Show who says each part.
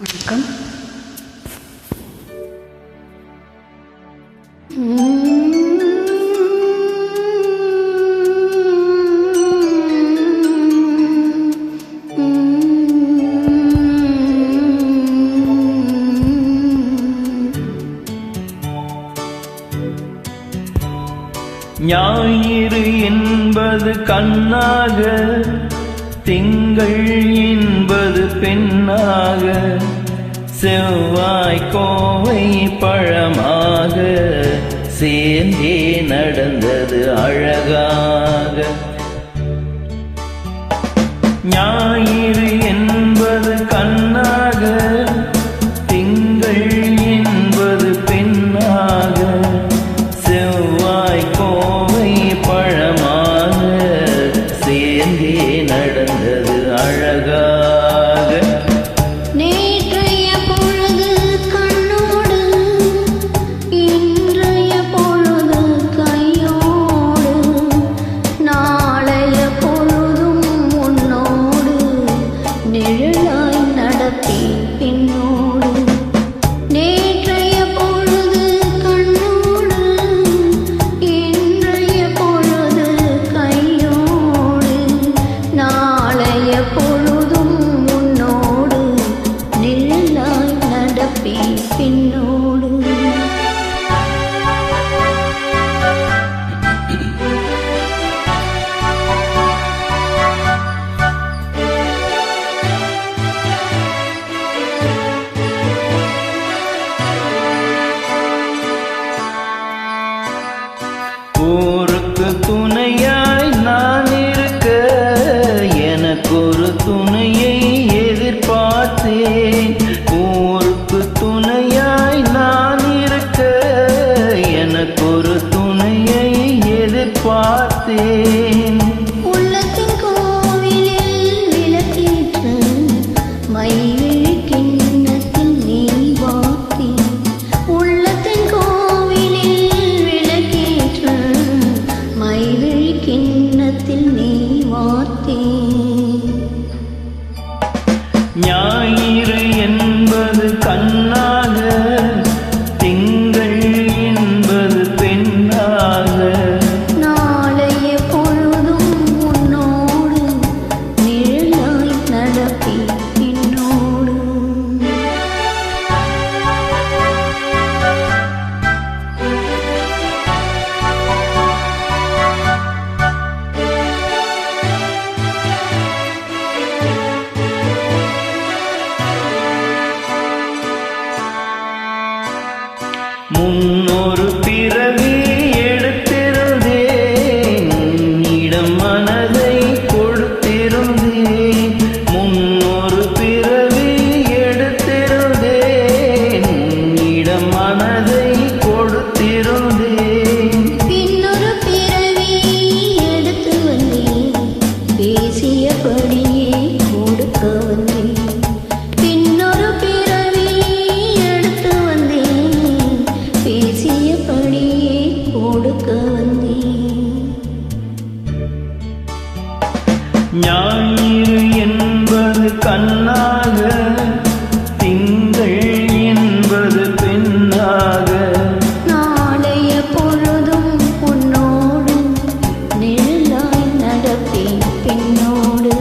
Speaker 1: வணக்கம்.
Speaker 2: ஞாயிறு என்பது கண்ணாக, திங்கள் என்பது பெண்ணாக, செவ்வாய் கோவை பழமாக சேர்ந்தே நடந்தது அழகாக. ஞாயிறு என்பது கண்ணாக, திங்கள் என்பது பெண்ணாக, செவ்வாய் கோவை பழமாக சேர்ந்தே நடந்தது அழகாக.
Speaker 1: நேற்றைய பொழுது கண்ணோடு, இன்றைய பொழுது கையோடு, நாளைய பொழுதும் உன்னோடு நிழலாய் நடத்தி பின்னோடு. நேற்றைய பொழுது கண்ணோடு, இன்றைய பொழுது கையோடு, நாளைய பொழுதும் உன்னோடு நிழலாய் நடப்பி பின்னோடு.
Speaker 2: ஊருக்கு துணையாய் நான் இருக்க, எனக்கொரு துணையை எதிர்பார்த்தேன். ஊருக்கு துணையாய் நான் இருக்க, எனக்கொரு துணையை எதிர்பார்த்தேன்.
Speaker 1: உள்ளத்தின் கோவிலில் விளக்கேற்று மைவிழி கிண்ணத்தில் நீ வாத்தி. உள்ளத்தின் கோவிலில் விளக்கேற்று மைவிழி கிண்ணத்தில் நீ வாத்தி.
Speaker 2: ஞாயிறு என்பது கண்ணாக, திங்கள் என்பது பெண்ணாக,
Speaker 1: நாளைய பொழுதும் உன்னோடு நிழலாய் நடப்பி பின்னோடு.
Speaker 2: முன்னொரு பிறவி எடுத்திருந்தேன், உன்னிடம் மனதை கொடுத்திருந்தேன். முன்னொரு பிறவி எடுத்திருந்தேன், உன்னிடம் மனதை கொடுத்திருந்தேன்.
Speaker 1: பின்னொரு பிறவி எடுத்து வந்தேன், பேசியபடியே கொடுக்க வந்தேன். பின்னொரு பிறவி எடுத்து வந்தேன், பேசியபடியே கொடுக்க வந்தேன்.
Speaker 2: ஞாயிறு என்பது கண்ணாக, திங்கள் என்பது பெண்ணாக,
Speaker 1: நாளைய பொழுதும் உன்னோடு நிழலாய் நடப்பேன் பின்னோடு.